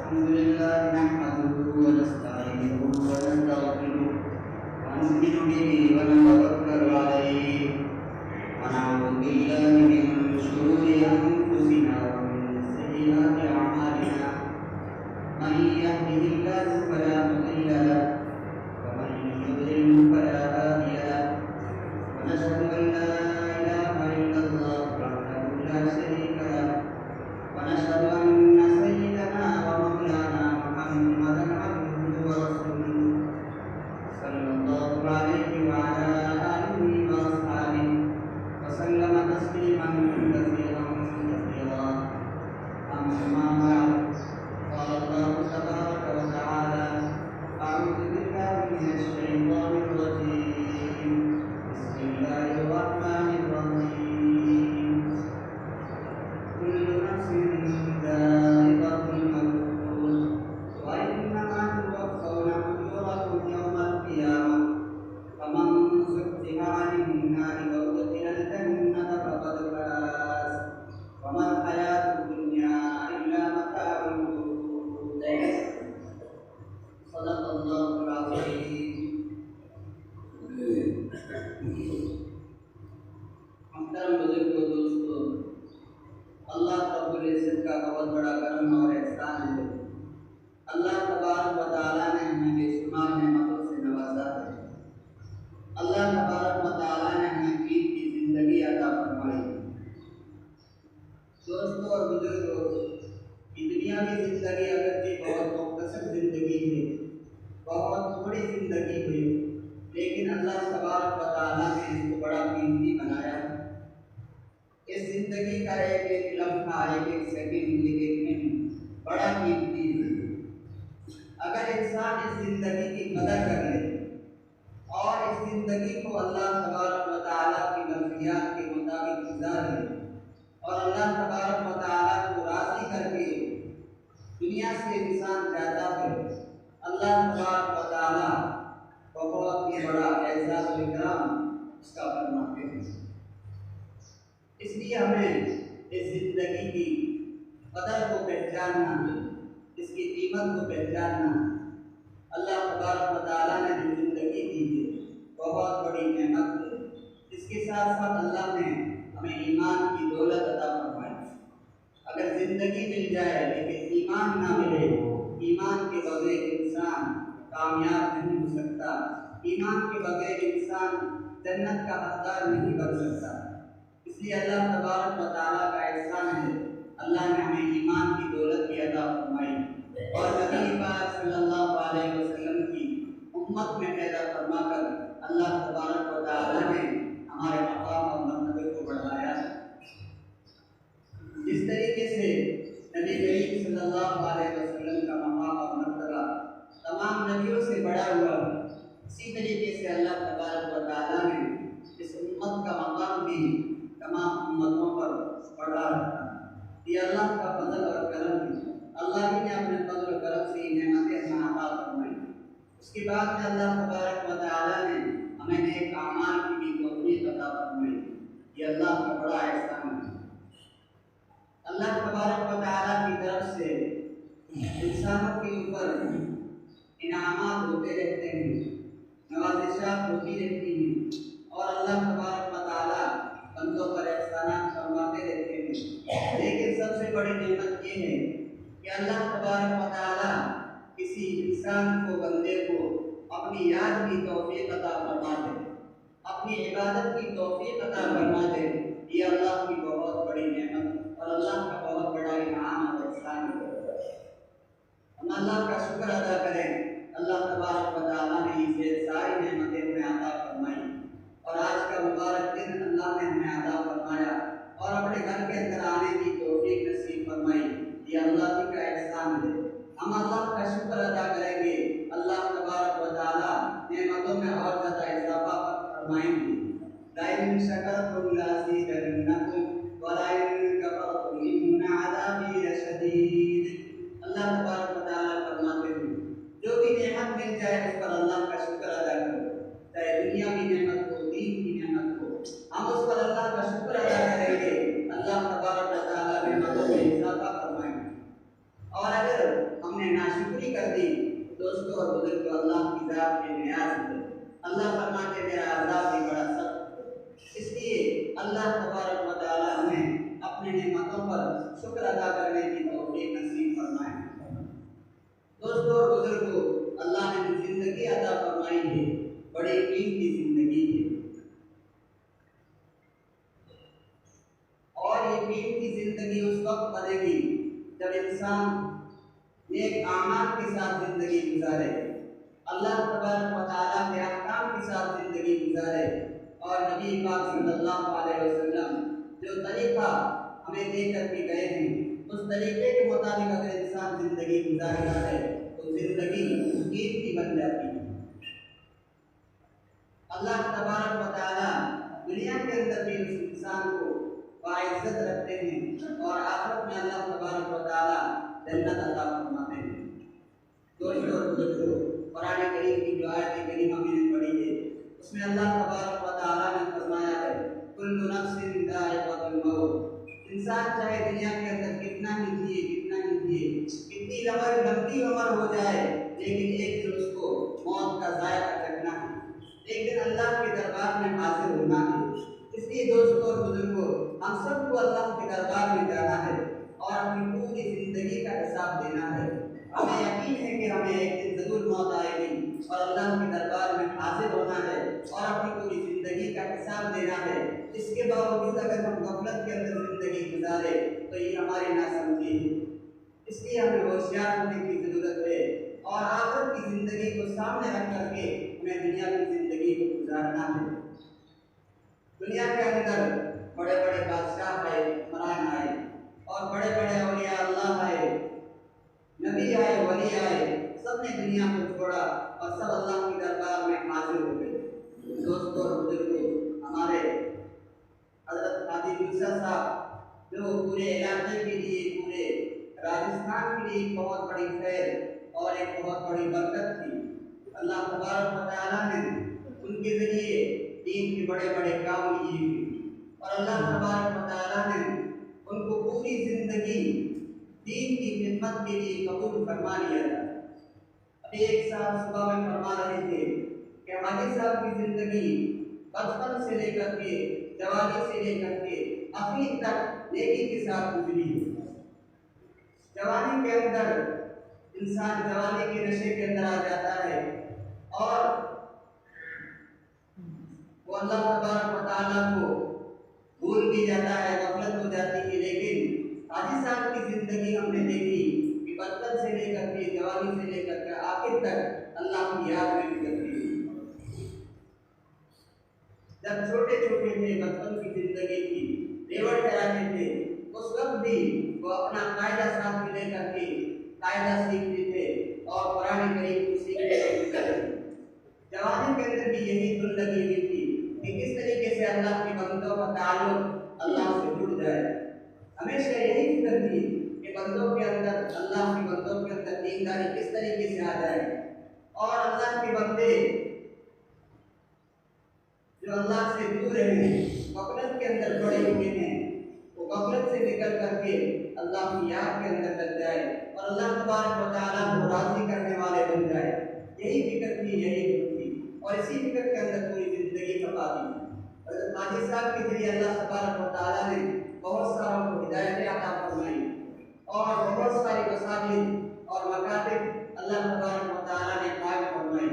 الحمد لله نحمده ونستعينه ونستغفره ونؤمن به ونتوكل عليه ونعوذ بالله من شرور أنفسنا ومن سيئات أعمالنا من يهده الله فلا مضل له ومن يضلل فلا هادي له ونشهد أن لا إله إلا الله وحده لا شريك له ونشهد أن سيدنا ومولانا محمدا عبده ورسوله صلى الله عليه وعلى آله وأصحابه وسلم تسليما كثيرا كثيرا أما بعد قال الله تبارك وتعالى أعوذ بالله من الشيطان الرجيم بسم الله الرحمن الرحيم كل نفس ذائقة الموت وإنما توفون أجوركم يوم القيامة فمن زحزح عن النار وأدخل الجنة فقد فاز وما الحياة الدنيا إلا متاع الغرور صدق الله العظيم محترم بزرگ و دوستو اللہ رب العزت کا بہت بڑا کرم اور احسان ہے اللہ تبارک و تعالیٰ نے ہمیں بے شمار نعمتوں سے نوازا ہے اللہ تبارک و تعالیٰ نے ہمیں عید کی زندگی عطا فرمائی دوستوں اور بزرگوں یہ دنیا کی زندگی اگرچہ بہت مختصر زندگی ہے بہت تھوڑی زندگی ہے لیکن اللہ تبارک و تعالیٰ نے اس کو بڑا قیمتی بنایا اس زندگی کا ایک ایک لمحہ ایک ایک سیکنڈ ایک ایک منٹ بڑا قیمتی ہے اگر انسان اس زندگی کی قدر کر لے اور اس زندگی کو اللہ تبارک و تعالیٰ کی مرضیات کے مطابق گزار لے اور اللہ تبارک و تعالیٰ کو راضی کر کے دنیا سے انسان جاتا ہے اللہ تبارک و تعالیٰ بہت ہی بڑا اعزاز و اکرام اس کا فرماتے ہیں اس لیے ہمیں اس زندگی کی قدر کو پہچاننا اس کی قیمت کو پہچاننا اللہ تبارک و تعالیٰ نے جو زندگی دی ہے بہت بڑی نعمت ہے اس کے ساتھ ساتھ اللہ نے ہمیں ایمان کی دولت عطا فرمائی اگر زندگی مل جائے لیکن ایمان نہ ملے ایمان کے بغیر انسان کامیاب نہیں ہو سکتا ایمان کے بغیر انسان جنت کا حقدار نہیں بن سکتا اس لیے اللہ تبارک و تعالیٰ کا احسان ہے اللہ نے ہمیں ایمان کی دولت کی عطا فرمائی اور نبی پاک صلی اللہ علیہ وسلم کی امت میں پیدا فرما کر اللہ تبارک و تعالیٰ نے ہمارے مقام اور مرتبے کو بڑھایا جس طریقے سے نبی کریم صلی اللہ علیہ وسلم کا مقام اور مرتبہ تمام نبیوں سے بڑا ہوا اسی طریقے سے اللہ تبارک و تعالیٰ نے اس امت کا مقام بھی تمام امتوں پر بڑھا رکھا یہ اللہ کا فضل اور کرم ہے اللہ ہی نے اپنے فضل و کرم سے نعمتیں ہمیں عطا فرمائی اس کے بعد میں اللہ تبارک و تعالیٰ نے ہمیں نیک اعمال کی بھی توفیق عطا فرمائی یہ اللہ کا بڑا احسان ہے اللہ تبارک و تعالیٰ کی طرف سے انسانوں کے اوپر انعامات ہوتے رہتے ہیں نوازشات ہوتی رہتی ہیں اور اللہ تبارک و تعالیٰ بندوں پر احسانات فرماتے رہتے ہیں لیکن سب سے بڑی نعمت یہ ہے کہ اللہ تبارک و تعالیٰ کسی انسان کو بندے کو اپنی یاد کی توفیق عطا فرما دے اپنی عبادت کی توفیق عطا فرما دے یہ اللہ کی بہت بڑی نعمت اور اللہ کا بہت بڑا انعام اور احسان ہے ہم اللہ کا شکر ادا کریں اللہ تبارک و تعالیٰ نے اسے ساری نعمتیں ہمیں عطا فرمائی اور آج کا مبارک دن اللہ نے ہمیں عطا فرمایا اور اپنے گھر کے اندر آنے کی توفیق نصیب فرمائی یہ اللہ ہی کا احسان ہے ہم اللہ کا شکر ادا کریں گے اللہ تبارک و تعالیٰ نعمتوں میں اور زیادہ اضافہ فرمائیں گے لئن شکرتم لأزیدنکم ولئن کفرتم ان عذابی لشدید اللہ تبارک و تعالیٰ فرماتے ہیں جو بھی نعمت مل جائے اس پر اللہ کا شکر ادا کرو چاہے دنیا کی نعمت ہو دین کی نعمت ہو ہم اس پر اللہ کا شکر ادا کریں گے اللہ تبارک و تعالیٰ نعمتوں میں اضافہ فرمائیں گے اور اگر ہم نے چھٹی کر دی، دوستوں اور بزرگوں اللہ کی ذات میں نیاز ہے۔ اللہ فرماتے میرا عذاب بھی بڑا سخت ہے، اس لیے اللہ تبارک و تعالی ہمیں اپنے نعمتوں پر شکر ادا کرنے کی توفیق نصیب فرمائے۔ دوستوں اور بزرگوں، اللہ نے جو زندگی عطا فرمائی ہے بڑی قیمتی زندگی ہے، اور یہ قیمتی زندگی اس وقت بنے گی جب انسان نیک اعمال کے ساتھ زندگی گزارے، اللہ تبارک و تعالیٰ کے احکام کے ساتھ زندگی گزارے، اور نبی پاک صلی اللہ علیہ وسلم جو طریقہ ہمیں دے کر کے گئے ہیں اس طریقے کے مطابق اگر انسان زندگی گزارتا ہے تو زندگی قیمتی بن جاتی ہے۔ اللہ تبارک و تعالیٰ دنیا کے اندر بھی اس انسان کو باعزت رکھتے ہیں، اور آخرت میں اللہ تبارک و تعالیٰ جنت عطا فرماتے ہیں۔ دوستوں اور بزرگوں، قرآن کریم کی جو آیت کریمہ میں نے پڑھی ہے اس میں اللہ تبارک و تعالیٰ نے فرمایا ہے کل نفس ذائقۃ الموت، انسان چاہے دنیا کے اندر کتنا ہی جیے کتنی لمبی عمر ہو جائے، لیکن ایک دن اس کو موت کا ذائقہ چکھنا ہے، ایک دن اللہ کے دربار میں حاضر ہونا ہے۔ اس لیے دوستوں اور بزرگوں، ہم سب کو اللہ کے دربار میں جانا ہے اور اپنی پوری زندگی کا حساب دینا ہے۔ ہمیں یقین ہے کہ ہمیں ایک دن ضرور موت آئے گی اور اللہ کے دربار میں حاضر ہونا ہے اور اپنی پوری زندگی کا حساب دینا ہے۔ اس کے باوجود اگر ہم غفلت کے اندر زندگی گزارے تو یہ ہماری ناسمجھی ہے، اس لیے ہمیں ہوشیار ہونے کی ضرورت ہے، اور آخرت کی زندگی کو سامنے رکھ کر کے ہمیں دنیا کی زندگی کو گزارنا ہے۔ دنیا کے اندر بڑے بڑے بادشاہ آئے، حکمران آئے، اور بڑے بڑے اولیاء اللہ آئے، نبی آئے، ولی آئے، سب نے دنیا کو چھوڑا اور سب اللہ کے دربار میں حاضر ہو گئے۔ دوستوں اور بزرگوں، ہمارے حضرت قاضی موسیٰ صاحب جو پورے علاقے کے لیے، پورے راجستھان کے لیے بہت بڑی خیر اور ایک بہت بڑی برکت تھی، اللہ تبارک و تعالیٰ نے ان کے ذریعے دین کے بڑے بڑے کام کیے ہیں، اور اللہ تبارک و تعالیٰ نے ان کو پوری زندگی دین کی خدمت کے لیے قبول فرما لیا تھا۔ ابھی ایک صاحب صبح میں فرما رہے تھے کہ حاجی صاحب کی زندگی بچپن سے لے کر کے، جوانی سے لے کر کے آخر تک نیکی کے ساتھ گزری ہے۔ جوانی کے اندر انسان جوانی کے نشے کے اندر آ جاتا ہے اور وہ اللہ تبارک و تعالیٰ کو بھول بھی جاتا ہے، غفلت ہو جاتی ہے، لیکن حاجی صاحب کی زندگی ہم نے دیکھی کہ بچپن سے لے کر کے، جوانی سے لے کر کے آخر تک اللہ کی یاد میں گزرتی ہے۔ جب چھوٹے چھوٹے تھے، بچپن کی زندگی تھی، ریوڑ چراتے تھے، اس وقت بھی وہ اپنا قاعدہ ساتھ میں لے کر کے قاعدہ سیکھتے تھے اور قرآن کریم کو سیکھنے کی کوشش کرتے تھے۔ جوانی کے اندر بھی یہی دل لگی ہوئی تھی کہ کس طریقے سے اللہ کے بندوں کا تعلق اللہ سے جڑ جائے۔ ہمیشہ یہی فکر تھی کہ بندوں کے اندر، اللہ کے بندوں کے اندر دینداری کس طریقے سے آ جائے، اور اللہ کے بندے جو اللہ سے دور ہیں، غفلت کے اندر پڑے ہوئے ہیں، وہ غفلت سے نکل کر کے اللہ کی یاد کے اندر لگ جائے اور اللہ تبارک و تعالیٰ کو راضی کرنے والے بن جائے۔ یہی فکر تھی، یہی دل تھی، اور اسی فکر کے اندر پوری زندگی کما دی۔ حضرت حاجی صاحب کے ذریعے اللہ تبارک و تعالیٰ نے بہت ساروں کو ہدایتیں عطا فرمائی، اور بہت ساری مساجد اور مکاتب اللہ تبارک و تعالیٰ نے قائم فرمائی۔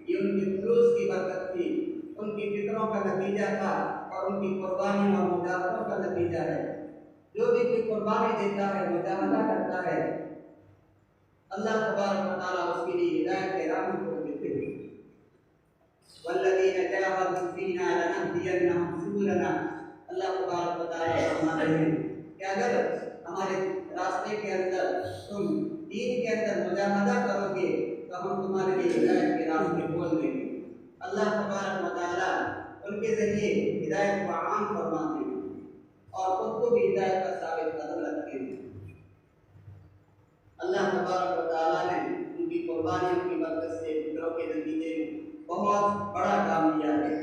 یہ ان کے فلوس کی برکت تھی، ان کی فکروں کا نتیجہ تھا، اور ان کی قربانی اور مجاہدوں کا نتیجہ ہے۔ جو بھی کوئی قربانی دیتا ہے، مجاہدہ کرتا ہے، اللہ تبارک و تعالیٰ اس کے لیے ہدایت کے راہ کھول دیتے ہیں۔ والذین جاہدوا فینا لنہدینہم سبلنا، اللہ تبارک و تعالیٰ فرماتے ہیں کہ اگر ہمارے راستے کے اندر تم دین کے اندر مجاہدہ کرو گے تو ہم تمہارے لیے ہدایت کے راستے کھول دیں گے۔ اللہ تبارک و تعالیٰ ان کے ذریعے ہدایت کو عام فرماتے ہیں اور خود کو بھی ہدایت کا ثابت قدم رکھتے ہیں۔ اللہ تبارک و تعالیٰ نے ان کی قربانیوں کی برکت سے فکروں کے نتیجے میں بہت بڑا کام کیا ہے۔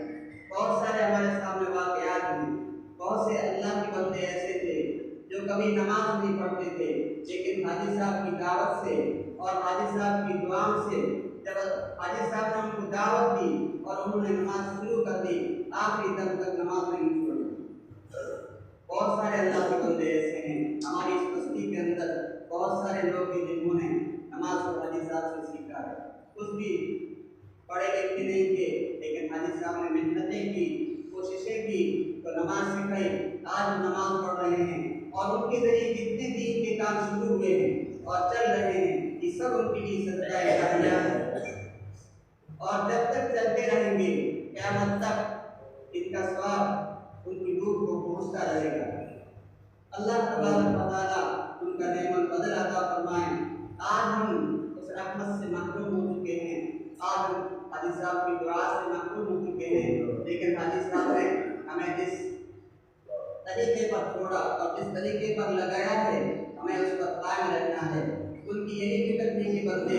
بہت سارے ہمارے سامنے واقعات ہیں، بہت سے اللہ کے بندے ایسے تھے جو کبھی نماز نہیں پڑھتے تھے، لیکن حاجی صاحب کی دعوت سے اور حاجی صاحب کی دعاؤں سے جب حاجی صاحب نے ان کو دعوت دی اور انہوں نے نماز شروع کر دی، آخری دم تک نماز نہیں چھوڑی۔ بہت سارے اللہ کے بندے ایسے ہیں ہماری اس بستی کے اندر، بہت سارے لوگ ہیں جنہوں نے نماز کو حاجی صاحب سے سیکھا ہے۔ کچھ بھی پڑھے لکھے نہیں تھے لیکن حاجی صاحب نے محنتیں کی، کوششیں کی تو نماز سکھائی، آج نماز پڑھ رہے ہیں اور ان کے ذریعے جتنے دین کے کام شروع ہوئے ہیں اور چل رہے ہیں یہ سب ان کے لیے صدقہ جاریہ ہے، اور جب تک چلتے رہیں گے قیامت تک ان کا ثواب ان کی روح کو پہنچتا رہے گا۔ اللہ تبارک و تعالیٰ ان کا نعم البدل عطا فرمائیں۔ آج ہم اس رحمت سے محروم ہو چکے ہیں، آج ہم حاجی صاحب کی دعا سے محروم ہو چکے ہیں، لیکن حاجی صاحب نے ہمیں جس طریقے پر چھوڑا اور جس طریقے پر لگایا ہے ہمیں اس پر قائم رہنا ہے۔ ان کی یہی فکر تھی کہ بندے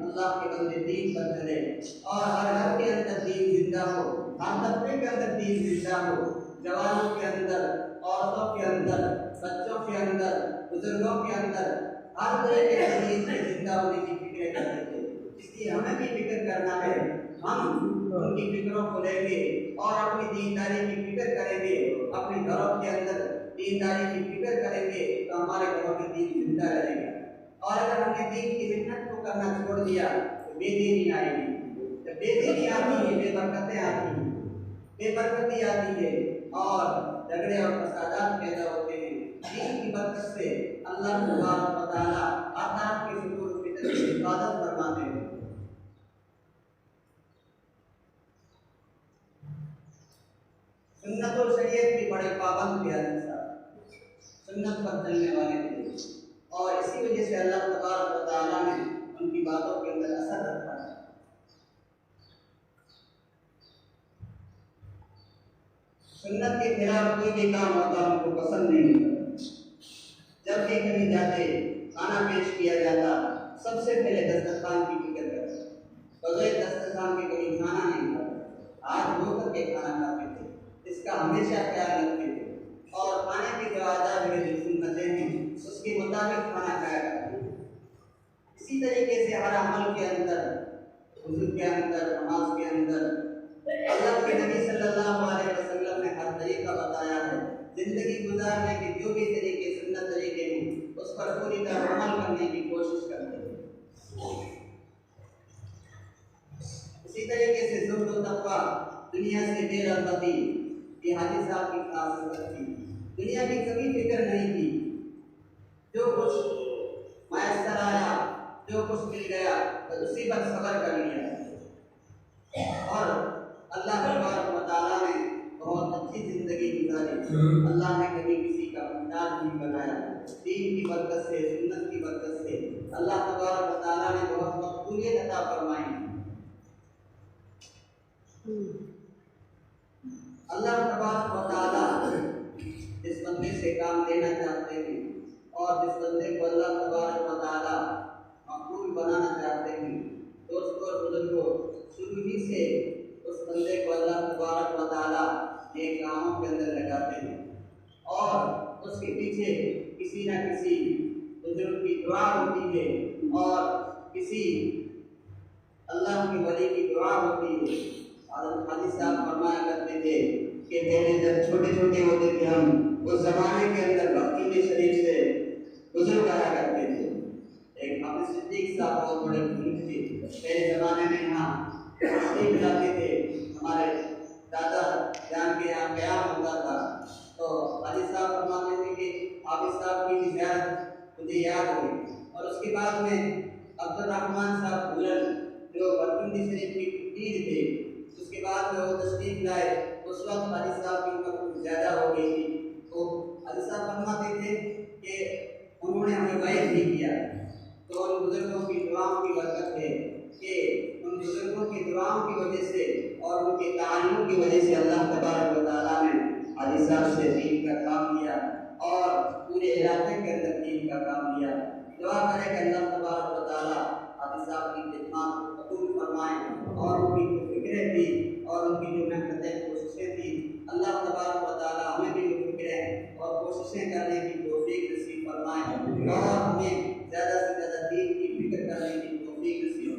اللہ کے بندے دین پر چلے اور ہر گھر کے اندر دین زندہ ہو، ہر طبقے کے اندر دین زندہ ہو، جوانوں کے اندر، عورتوں کے اندر، بچوں کے اندر، بزرگوں کے اندر، ہر طرح کے دین کے زندہ ہونے کی فکر کرتے تھے۔ اس لیے ہمیں بھی فکر کرنا ہے، ہم ان کی فکروں کو لیں گے اور اپنی دینداری کی فکر کریں گے، اپنے گھروں کے اندر دینداری کی فکر کریں گے تو ہمارے گھروں میں دین زندہ رہے گا۔ اور اگر ہم نے دین کی محنت کو کرنا چھوڑ دیا تو بے دینی آئے گی، جب بے دینی آتی ہے بے برکتیں آتی ہیں، بے برکتی آتی ہے اور جھگڑے اور فسادات پیدا ہوتے ہیں۔ دین کی برکت سے اللہ تبارک و تعالیٰ ہر طرف کی سکون و فطر کی حفاظت فرماتے ہیں۔ سنت و شریعت کے بڑے پابند تھے حاجی صاحب، سنت پر چلنے والے تھے، اور اسی وجہ سے اللہ تبارک و تعالیٰ نے ان کی باتوں کے اندر اثر رکھا ہے۔ سنت کے خلاف کوئی بھی کام ہوتا ان کو پسند نہیں ہوتا۔ جب بھی کہیں جاتے، کھانا پیش کیا جاتا، سب سے پہلے دسترخوان کی فکر کرتے، بغیر دسترخوان کے کبھی کھانا نہیں کھاتے، ہاتھ دھو کر کے کھانا کھاتے تھے، اس کا ہمیشہ خیال رکھتے تھے، اور کھانے کی جو آداب ہے جو سنتیں ہیں اس کے مطابق کھانا کھایا کرتے تھے۔ اسی طریقے سے ہر عمل کے اندر، وضو کے اندر، نماز کے اندر اللہ کے نبی صلی اللہ علیہ وسلم نے ہر طریقہ بتایا ہے۔ زندگی گزارنے کے جو بھی طریقے سنت طریقے ہیں اس پر پوری طرح عمل کرنے کی کوشش کرتے ہیں۔ اسی طریقے سے زہد و تقویٰ، دنیا سے بے رغبتی، یہ حاجی صاحب کی خاصیت تھی۔ دنیا کی کبھی فکر نہیں تھی، جو کچھ میسر آیا، جو کچھ مل گیا تو اسی پر صبر کر لیا، اور اللہ تبارک و تعالیٰ نے بہت اچھی زندگی گزاری۔ اللہ نے کبھی کسی کا محتاج نہیں بنایا۔ دین کی برکت سے، سنت کی برکت سے اللہ تبارک و تعالیٰ نے بہت مقبولیت عطا فرمائی۔ اللہ تبارک و تعالیٰ جس بندے سے کام لینا چاہتے ہیں اور جس بندے کو اللہ تبارک و تعالیٰ مقبول بنانا چاہتے ہیں، دوستوں اور بزرگوں، شروع ہی سے اس بندے کو اللہ تبارک و تعالیٰ نیک کاموں کے اندر لگاتے ہیں، اور اس کے پیچھے کسی نہ کسی بزرگ کی دعا ہوتی ہے اور کسی اللہ کے ولی کی دعا ہوتی ہے۔ حضرت حاجی صاحب فرمایا کرتے تھے کہ پہلے جب چھوٹے چھوٹے ہوتے تھے ہم اس زمانے کے اندر مکتوم شریف سے بزرگ آیا کرتے تھے۔ ایک حافظ صدیق صاحب بہت بڑے بزرگ تھے، پہلے زمانے میں یہاں تشریف لاتے تھے، ہمارے دادا جان کے یہاں قیام ہوتا تھا، تو حاجی صاحب فرماتے تھے کہ حافظ صاحب کی زیارت مجھے یاد ہوئی۔ اور اس کے بعد میں عبد الرحمن صاحب بھولن جو برکندی شریف کی پیر تھے، اس کے بعد میں وہ تشریف لائے، اس وقت حاجی صاحب کی عمر زیادہ ہو گئی تھی، تو حاجی صاحب فرماتے تھے کہ انہوں نے ہمیں بیعت بھی کیا، تو ان بزرگوں کی دعاؤں کی برکت ہے کہ ان بزرگوں کی دعاؤں کی وجہ سے اور ان کے تعلیم کی وجہ سے اللہ تبارک و تعالیٰ نے حاجی صاحب سے دین کا کام لیا اور پورے علاقے کے اندر دین کا کام لیا۔ دعا کریں کہ اللہ تبارک و تعالیٰ حاجی صاحب کی خدمات کو قبول فرمائیں، اور ان کی جو فکریں تھی اور ان کی جو محنتیں کوششیں تھیں، اللہ تبارک و تعالیٰ ہمیں بھی جو فکریں اور کوششیں کرنے کی توفیق نصیب فرمائیں، اور ہمیں زیادہ سے زیادہ دین کی فکر کرنے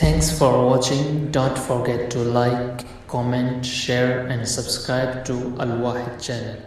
Thanks for watching. Don't forget to like, comment, share and subscribe to Al Wahid channel.